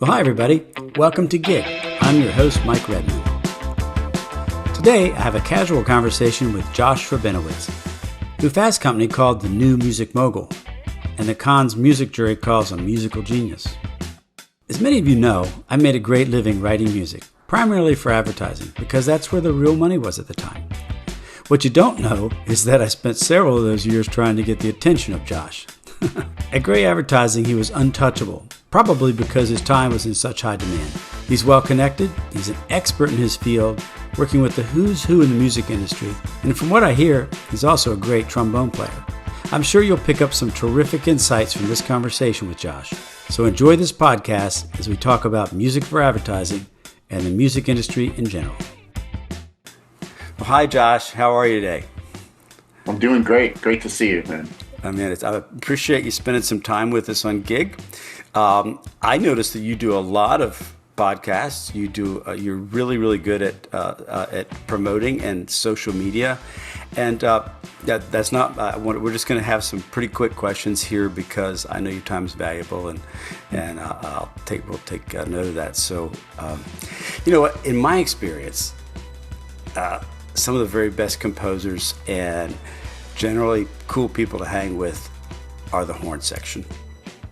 Well, hi, everybody. Welcome to Gig. I'm your host, Mike Redman. Today, I have a casual conversation with Josh Rabinowitz, who founded a company called the New Music Mogul, and the Cannes music jury calls him musical genius. As many of you know, I made a great living writing music, primarily for advertising, because that's where the real money was at the time. What you don't know is that I spent several of those years trying to get the attention of Josh. At Gray Advertising, he was untouchable, probably because his time was in such high demand. He's well connected, he's an expert in his field, working with the who's who in the music industry, and from what I hear, he's also a great trombone player. I'm sure you'll pick up some terrific insights from this conversation with Josh. So enjoy this podcast as we talk about music for advertising and the music industry in general. Well, hi, Josh. How are you today? I'm doing great. Great to see you, man. I appreciate you spending some time with us on Gig. I noticed that you do a lot of podcasts. You're really, really good at promoting and social media. And that's not. We're just going to have some pretty quick questions here because I know your time is valuable, and we'll take note of that. So, you know what? In my experience, some of the very best composers and generally cool people to hang with are the horn section.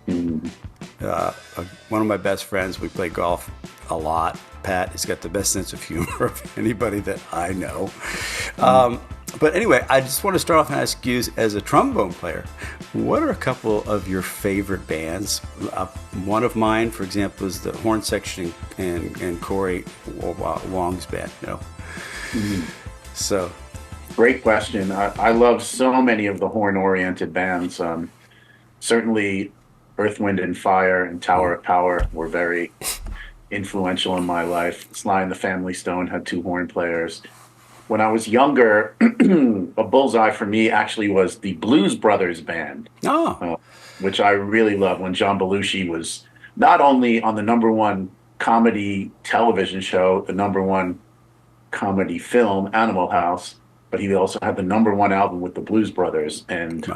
One of my best friends, we play golf a lot. Pat has got the best sense of humor of anybody that I know. But anyway, I just want to start off and ask you, as a trombone player, what are a couple of your favorite bands? One of mine, for example, is the horn section and Corey Wong's band. You know, so. Great question. I love so many of the horn-oriented bands. Certainly, Earth, Wind, and Fire and Tower of Power were very influential in my life. Sly and the Family Stone had two horn players. When I was younger, a bullseye for me actually was the Blues Brothers band, which I really love. When John Belushi was not only on the number one comedy television show, the number one comedy film, Animal House, but he also had the number one album with the Blues Brothers. And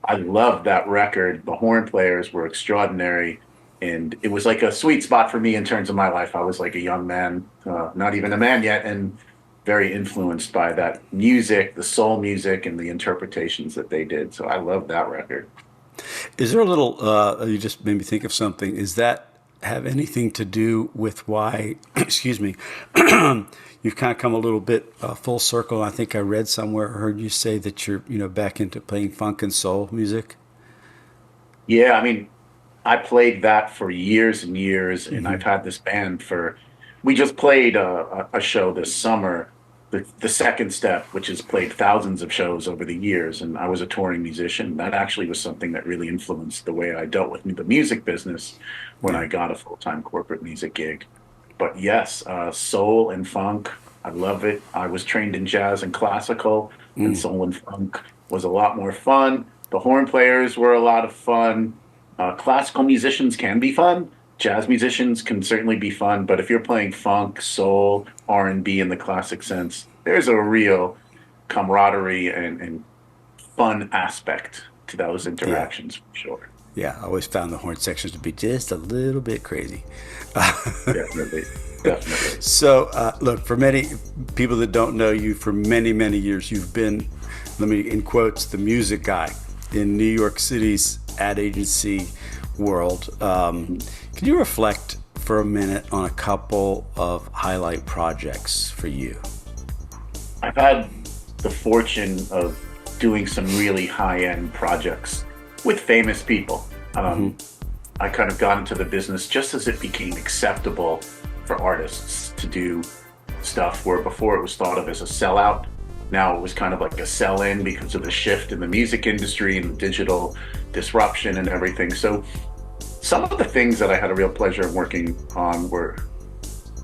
I loved that record. The horn players were extraordinary. And it was like a sweet spot for me in terms of my life. I was like a young man, not even a man yet, and very influenced by that music, the soul music, and the interpretations that they did. So I love that record. Is there a little, you just made me think of something, is that have anything to do with why, excuse me, you've kind of come a little bit full circle? I think I read somewhere, or heard you say that you're, back into playing funk and soul music. Yeah, I mean, I played that for years and years, and I've had this band we just played a show this summer, the Second Step, which has played thousands of shows over the years, and I was a touring musician. That actually was something that really influenced the way I dealt with the music business when I got a full-time corporate music gig. But yes, soul and funk, I love it. I was trained in jazz and classical, and soul and funk was a lot more fun. The horn players were a lot of fun. Classical musicians can be fun. Jazz musicians can certainly be fun, but if you're playing funk, soul, R&B in the classic sense, there's a real camaraderie and fun aspect to those interactions, for sure. Yeah, I always found the horn sections to be just a little bit crazy. Definitely. So, look, for many people that don't know you, for many, many years, you've been, let me in quotes, the music guy in New York City's ad agency world. Can you reflect for a minute on a couple of highlight projects for you? I've had the fortune of doing some really high-end projects with famous people. I kind of got into the business just as it became acceptable for artists to do stuff where before it was thought of as a sellout. Now it was kind of like a sell-in because of the shift in the music industry and the digital disruption and everything. So some of the things that I had a real pleasure of working on were,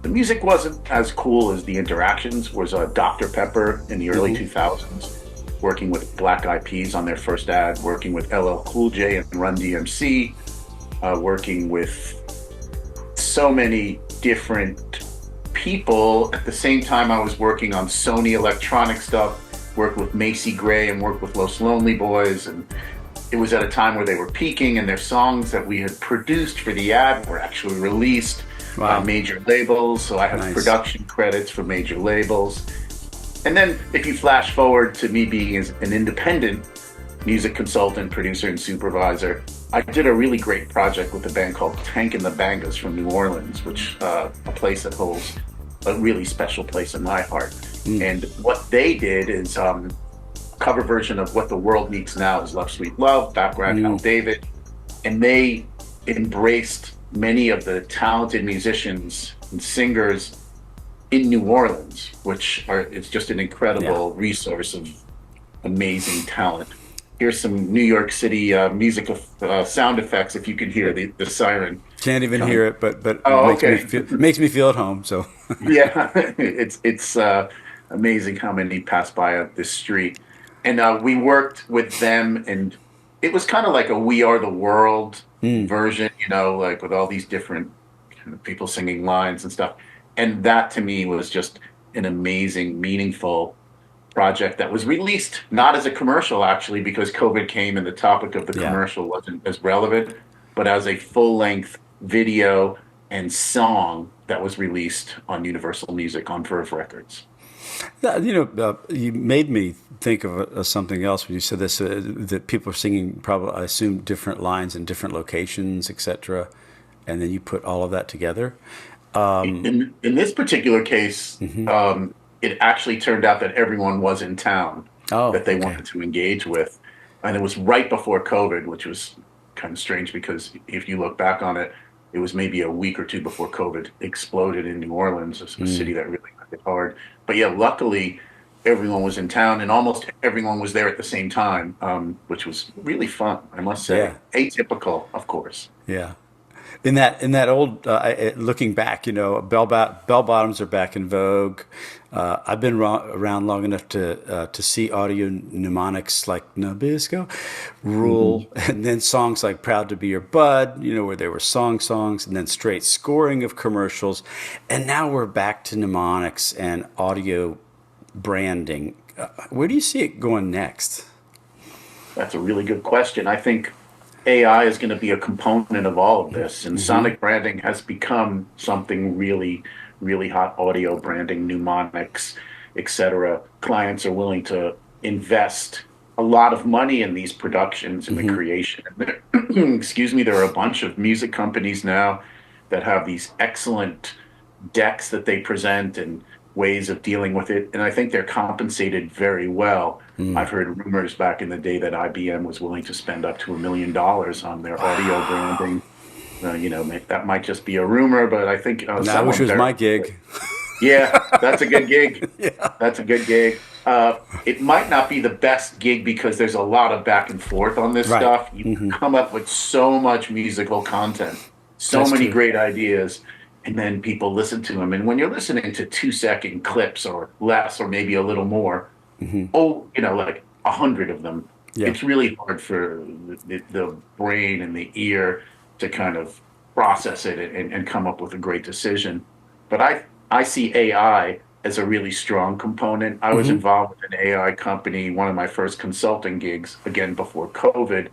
the music wasn't as cool as the interactions. Was Dr. Pepper in the early 2000s, working with Black Eyed Peas on their first ad, working with LL Cool J and Run DMC, working with so many different people. At the same time, I was working on Sony electronic stuff, worked with Macy Gray and worked with Los Lonely Boys, and it was at a time where they were peaking, and their songs that we had produced for the ad were actually released on major labels. So I have production credits for major labels. And then if you flash forward to me being an independent music consultant, producer, and supervisor, I did a really great project with a band called Tank and the Bangas from New Orleans, which a place that holds a really special place in my heart. And what they did is cover version of What the World Needs Now is Love, Sweet Love, background Al David. And they embraced many of the talented musicians and singers in New Orleans, it's just an incredible resource of amazing talent. Here's some New York City music sound effects, if you can hear the siren. Can't even hear it, but makes me feel at home. So yeah, it's amazing how many pass by this street. And we worked with them, and it was kind of like a We Are the World version, like with all these different people singing lines and stuff. And that to me was just an amazing, meaningful project that was released not as a commercial, actually, because COVID came and the topic of the commercial wasn't as relevant, but as a full-length video and song that was released on Universal Music on Verve Records. You made me think of something else when you said this, that people are singing probably, I assume, different lines in different locations, etc., and then you put all of that together. In this particular case, it actually turned out that everyone was in town that they wanted to engage with. And it was right before COVID, which was kind of strange because if you look back on it, it was maybe a week or two before COVID exploded in New Orleans, a city that really got hit hard. But yeah, luckily, everyone was in town and almost everyone was there at the same time, which was really fun, I must say. Atypical, of course. Yeah. In that old, looking back, bell bottoms are back in vogue. I've been around long enough to see audio mnemonics like Nabisco rule, and then songs like "Proud to Be Your Bud," where there were songs, and then straight scoring of commercials, and now we're back to mnemonics and audio branding. Where do you see it going next? That's a really good question. I think AI is going to be a component of all of this, and sonic branding has become something really, really hot. Audio branding, mnemonics, etc. Clients are willing to invest a lot of money in these productions and the creation. Excuse me, there are a bunch of music companies now that have these excellent decks that they present and ways of dealing with it, and I think they're compensated very well. I've heard rumors back in the day that IBM was willing to spend up to $1 million on their audio branding. That might just be a rumor, but I think I wish it was my gig. Yeah, that's a good gig. That's a good gig. It might not be the best gig because there's a lot of back and forth on this stuff. You can come up with so much musical content, that's many great ideas, and then people listen to them. And when you're listening to 2-second clips or less, or maybe a little more, like 100 of them, it's really hard for the brain and the ear to kind of process it and come up with a great decision. But I see AI as a really strong component. I was involved with an AI company, one of my first consulting gigs, again before COVID,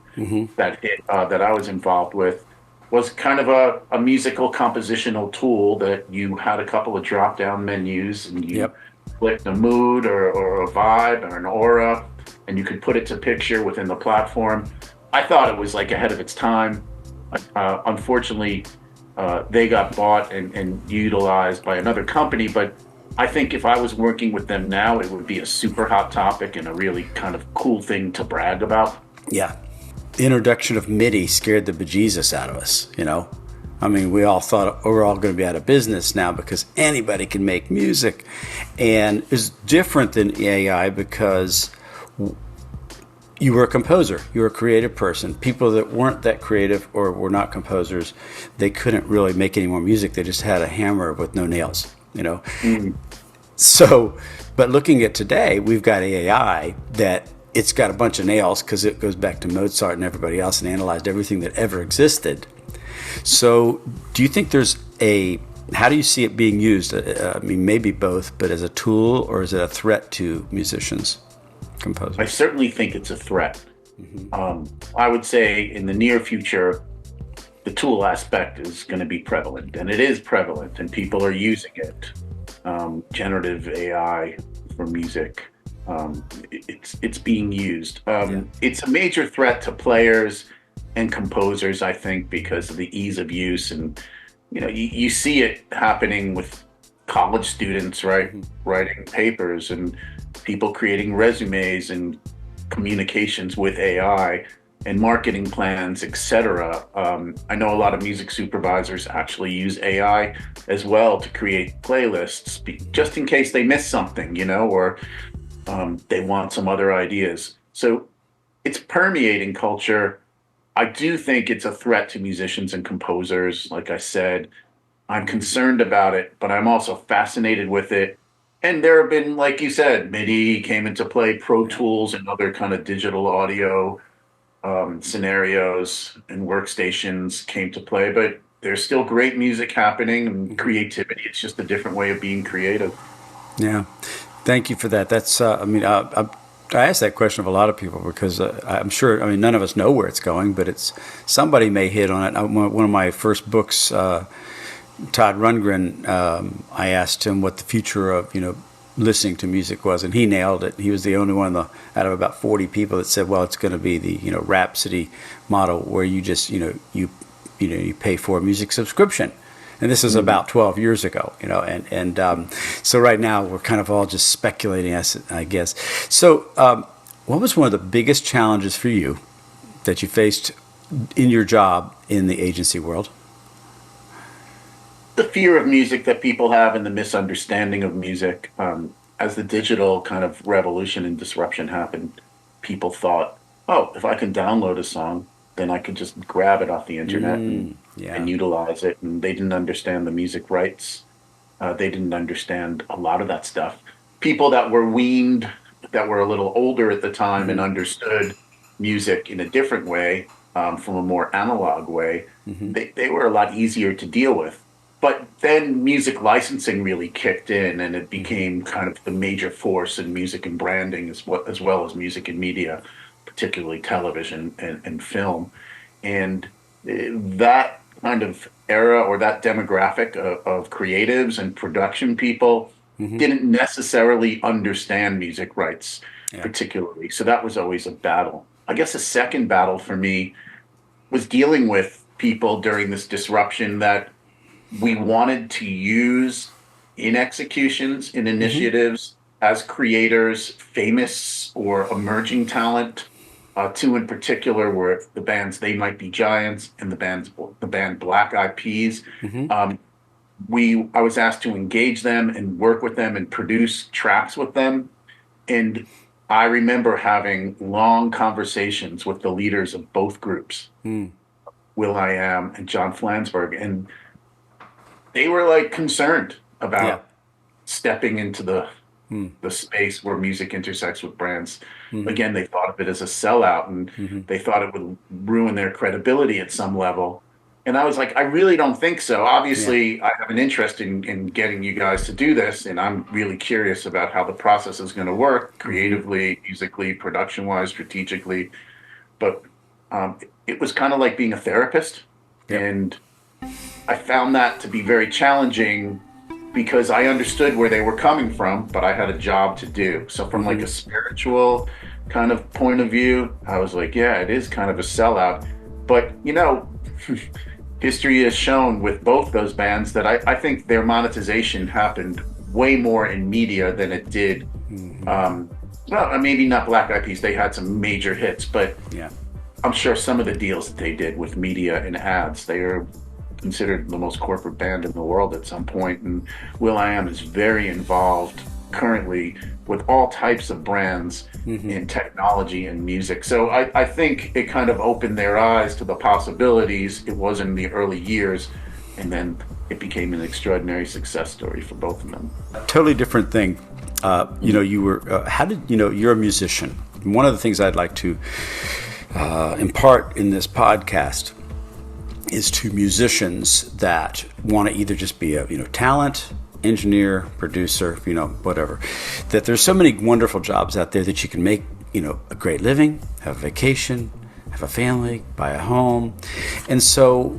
that I was involved with, was kind of a musical compositional tool that you had a couple of drop-down menus, and you clicked a mood or a vibe or an aura, and you could put it to picture within the platform. I thought it was like ahead of its time. Unfortunately, they got bought and utilized by another company, but I think if I was working with them now, it would be a super hot topic and a really kind of cool thing to brag about. Yeah. The introduction of MIDI scared the bejesus out of us, I mean, we all thought we're all going to be out of business now because anybody can make music. And it's different than AI because you were a composer, you were a creative person. People that weren't that creative or were not composers, they couldn't really make any more music. They just had a hammer with no nails, So, but looking at today, we've got AI that it's got a bunch of nails because it goes back to Mozart and everybody else and analyzed everything that ever existed. So do you think how do you see it being used? I mean, maybe both, but as a tool or is it a threat to musicians, composers? I certainly think it's a threat. I would say in the near future, the tool aspect is going to be prevalent, and it is prevalent, and people are using it. Generative AI for music, it's being used. It's a major threat to players and composers, I think, because of the ease of use, and you see it happening with college students, right? Writing papers and people creating resumes and communications with AI and marketing plans, etc. I know a lot of music supervisors actually use AI as well to create playlists, just in case they miss something, or they want some other ideas. So it's permeating culture. I do think it's a threat to musicians and composers. Like I said, I'm concerned about it, but I'm also fascinated with it. And there have been, like you said, MIDI came into play, Pro Tools and other kind of digital audio scenarios and workstations came to play, but there's still great music happening and creativity. It's just a different way of being creative. Yeah. Thank you for that. That's, I ask that question of a lot of people because I'm sure, none of us know where it's going, but somebody may hit on it. One of my first books, Todd Rundgren, I asked him what the future of, listening to music was, and he nailed it. He was the only one out of about 40 people that said, well, it's going to be the, Rhapsody model where you just, you pay for a music subscription. And this is about 12 years ago, so right now we're kind of all just speculating, I guess. So what was one of the biggest challenges for you that you faced in your job in the agency world? The fear of music that people have and the misunderstanding of music. As the digital kind of revolution and disruption happened, people thought, oh, if I can download a song, then I could just grab it off the internet and utilize it. And they didn't understand the music rights. They didn't understand a lot of that stuff. People that were weaned, that were a little older at the time and understood music in a different way, from a more analog way, they were a lot easier to deal with. But then music licensing really kicked in, and it became kind of the major force in music and branding as well as music and media, particularly television and film. And that kind of era or that demographic of creatives and production people didn't necessarily understand music rights particularly. So that was always a battle. I guess a second battle for me was dealing with people during this disruption that we wanted to use in executions, in initiatives, as creators, famous or emerging talent. Two in particular were the bands They Might Be Giants and the band Black Eyed Peas. I was asked to engage them and work with them and produce tracks with them. And I remember having long conversations with the leaders of both groups, will.i.am and John Flansburgh, and they were concerned about stepping into the space where music intersects with brands. Again, they thought of it as a sellout, and they thought it would ruin their credibility at some level. And I was like, I really don't think so. Obviously, I have an interest in getting you guys to do this, and I'm really curious about how the process is going to work creatively, musically, production-wise, strategically. But it was kind of like being a therapist, and I found that to be very challenging because I understood where they were coming from, but I had a job to do. So from a spiritual kind of point of view, I was like, yeah, it is kind of a sellout. But, history has shown with both those bands that I think their monetization happened way more in media than it did. Well, maybe not Black Eyed Peas. They had some major hits, but I'm sure some of the deals that they did with media and ads, they are considered the most corporate band in the world at some point, and will.i.am is very involved currently with all types of brands in technology and music. So I think it kind of opened their eyes to the possibilities. It was in the early years, and then it became an extraordinary success story for both of them. Totally different thing. You were, you're a musician. One of the things I'd like to impart in this podcast is to musicians that want to either just be a talent, engineer, producer, whatever, that there's so many wonderful jobs out there that you can make a great living, have a vacation, have a family, buy a home. And so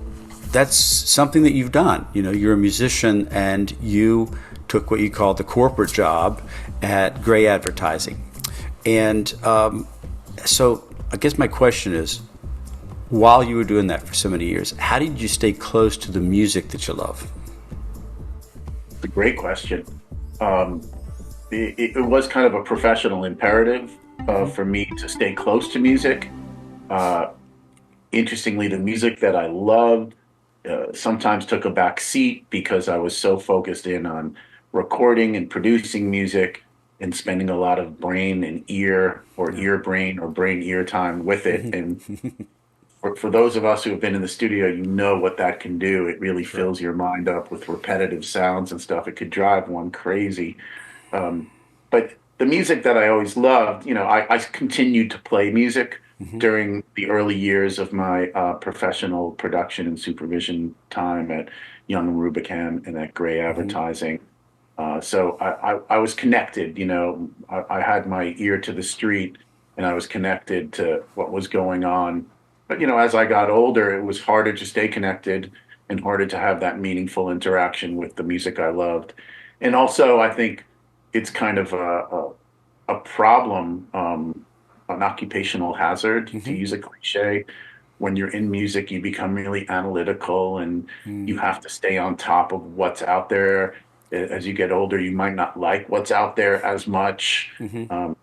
that's something that you've done. You're a musician and you took what you call the corporate job at Gray Advertising. And so I guess my question is, while you were doing that for so many years, how did you stay close to the music that you love? It's a great question. It was kind of a professional imperative for me to stay close to music. Uh, Interestingly, the music that I loved sometimes took a back seat because I was so focused in on recording and producing music and spending a lot of brain and ear or ear brain or brain ear time with it. And for those of us who have been in the studio, what that can do. It really Sure. fills your mind up with repetitive sounds and stuff. It could drive one crazy. Um, but the music that I always loved, I continued to play music Hmm. during the early years of my professional production and supervision time at Young and Rubicam and at Gray Hmm. Advertising. So I was connected, I had my ear to the street and I was connected to what was going on. But, as I got older, it was harder to stay connected and harder to have that meaningful interaction with the music I loved. And also, I think it's kind of a problem, an occupational hazard, to Hmm. use a cliche. When you're in music, you become really analytical and you have to stay on top of what's out there. As you get older, you might not like what's out there as much. Hmm. Um,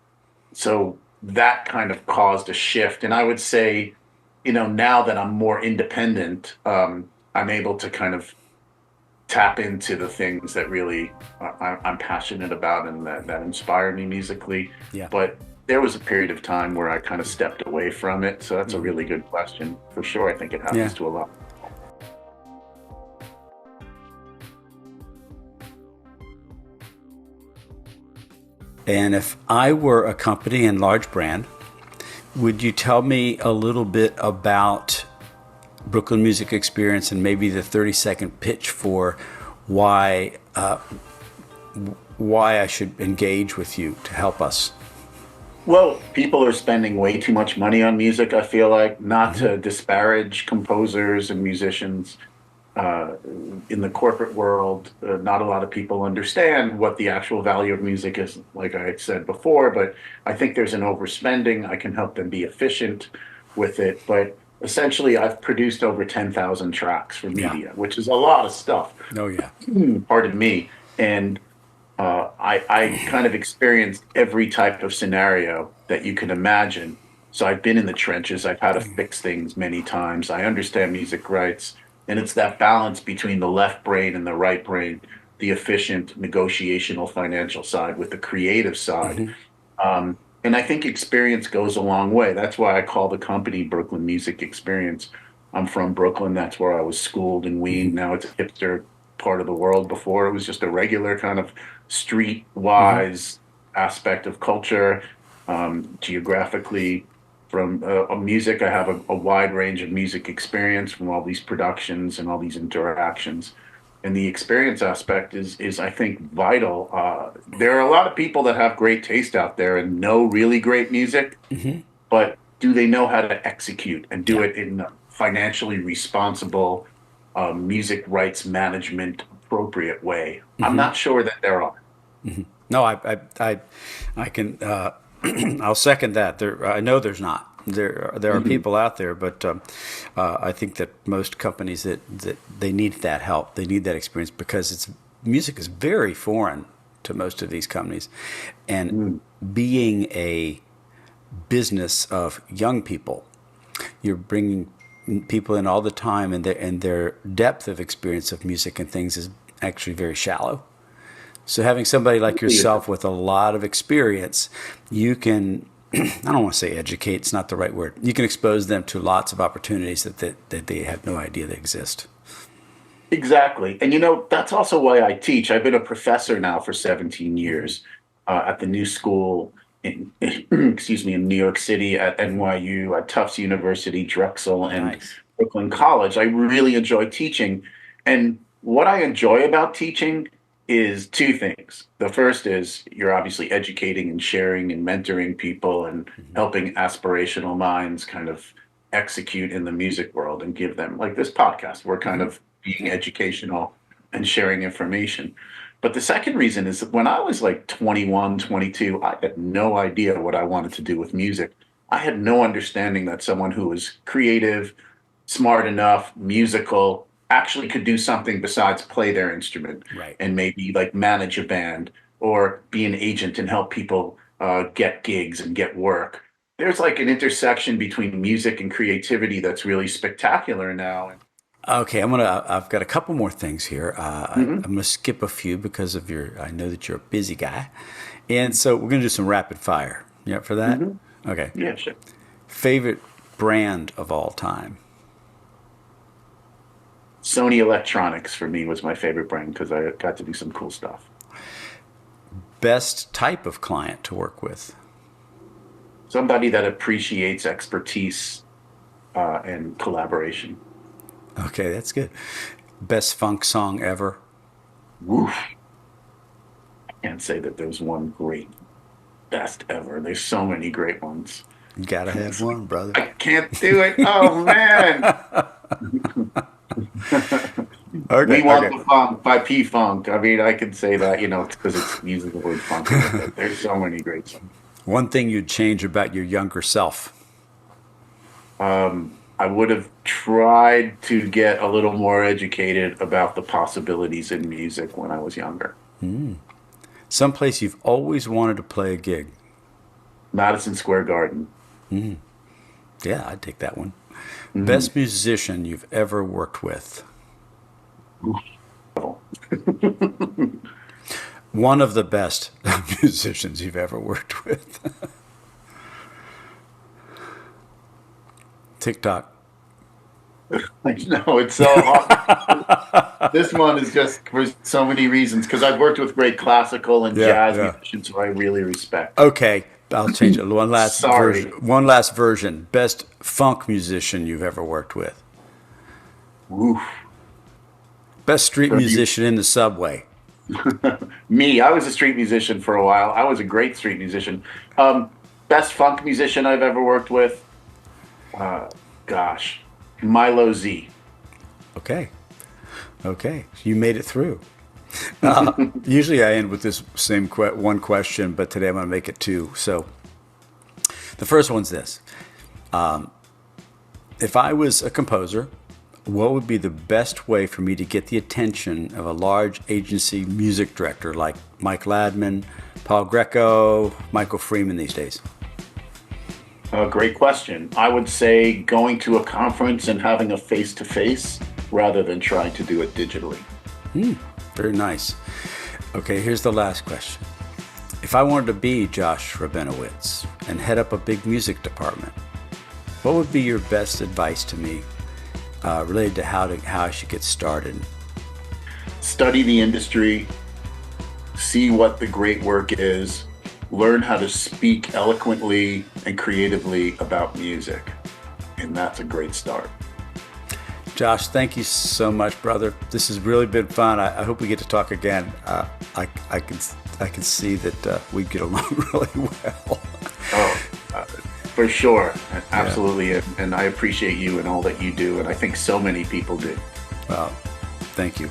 so that kind of caused a shift. And I would say, now that I'm more independent, I'm able to kind of tap into the things that really I'm passionate about and that inspire me musically. Yeah. But there was a period of time where I kind of stepped away from it. So that's a Hmm. really good question. For sure, I think it Yeah. happens to a lot. And if I were a company and large brand, would you tell me a little bit about Brooklyn Music Experience and maybe the 30-second pitch for why why I should engage with you to help us? Well, people are spending way too much money on music, I feel like, not Hmm. to disparage composers and musicians. uh, in the corporate world, not a lot of people understand what the actual value of music is, like I had said before, but I think there's an overspending. I can help them be efficient with it. But essentially, I've produced over 10,000 tracks for Yeah. media, which is a lot of stuff, Oh, yeah. pardon me. And I kind of experienced every type of scenario that you can imagine. So I've been in the trenches. I've had to fix things many times. I understand music rights. And it's that balance between the left brain and the right brain, the efficient negotiational financial side with the creative side. Hmm. And I think experience goes a long way. That's why I call the company Brooklyn Music Experience. I'm from Brooklyn. That's where I was schooled and Hmm. weaned. Now it's a hipster part of the world. Before it was just a regular kind of street Hmm. wise aspect of culture. Geographically, from music, I have a wide range of music experience from all these productions and all these interactions. And the experience aspect is I think vital. There are a lot of people that have great taste out there and know really great music, Hmm. but do they know how to execute and do Yeah. it in a financially responsible, music rights management appropriate way? I'm Hmm. not sure that there are. No, I can. I'll second that. I know there's not. There are Mhm. people out there, but I think that most companies that they need that help. They need that experience because music is very foreign to most of these companies, and Mm. being a business of young people, you're bringing people in all the time, and their depth of experience of music and things is actually very shallow. So having somebody like Really is. yourself with a lot of experience, you can, I don't want to say educate, it's not the right word. You can expose them to lots of opportunities that they have no idea they exist. Exactly. And that's also why I teach. I've been a professor now for 17 Hmm. years at the new school in, excuse me, in New York City, at Hmm. NYU, at Tufts University, Drexel, and Nice. Brooklyn College. I really enjoy teaching. And what I enjoy about teaching is two things. The first is you're obviously educating and sharing and mentoring people and helping aspirational minds kind of execute in the music world and give them, like this podcast, we're kind of being educational and sharing information. But the second reason is that when I was like 21, 22, I had no idea what I wanted to do with music. I had no understanding that someone who was creative, smart enough, musical, actually could do something besides play their instrument Right. and maybe like manage a band or be an agent and help people get gigs and get work. There's like an intersection between music and creativity that's really spectacular now. Okay, I've got a couple more things here. I'm Mhm. gonna skip a few because of I know that you're a busy guy. And so we're gonna do some rapid fire. You up for that? Mhm. Okay. Yeah, sure. Favorite brand of all time? Sony Electronics for me was my favorite brand because I got to do some cool stuff. Best type of client to work with? Somebody that appreciates expertise and collaboration. Okay, that's good. Best funk song ever? Woof. I can't say that there's one great best ever. There's so many great ones. You gotta have one, brother. I can't do it. Oh man. Okay, We Want okay. the Funk by P Funk. I mean, I could say that, because it's using the word funk. But there's so many great songs. One thing you'd change about your younger self? I would have tried to get a little more educated about the possibilities in music when I was younger. Someplace you've always wanted to play a gig? Madison Square Garden. Yeah, I'd take that one. Mhm. Best musician you've ever worked with? One of the best musicians you've ever worked with? TikTok. I know it's so hard. This one is just for so many reasons because I've worked with great classical and Yeah, jazz yeah. musicians who I really respect. Okay, I'll change it. One last Sorry. version. One last version. Best funk musician you've ever worked with? Oof. Best street For me, musician in the subway? I was a street musician for a while. I was a great street musician. Best funk musician I've ever worked with. Gosh, Milo Z. Okay. Okay. You made it through. Usually I end with this same one question, but today I'm going to make it two. So the first one's this. If I was a composer, what would be the best way for me to get the attention of a large agency music director like Mike Ladman, Paul Greco, Michael Freeman these days? Great question. I would say going to a conference and having a face-to-face rather than trying to do it digitally. Very nice. Okay, here's the last question. If I wanted to be Josh Rabinowitz and head up a big music department, what would be your best advice to me related to how I should get started? Study the industry, see what the great work is, learn how to speak eloquently and creatively about music. And that's a great start. Josh, thank you so much, brother. This has really been fun. I hope we get to talk again. I can see that we get along really well. Oh, for sure. Yeah. Absolutely. And I appreciate you and all that you do. And I think so many people do. Well, thank you.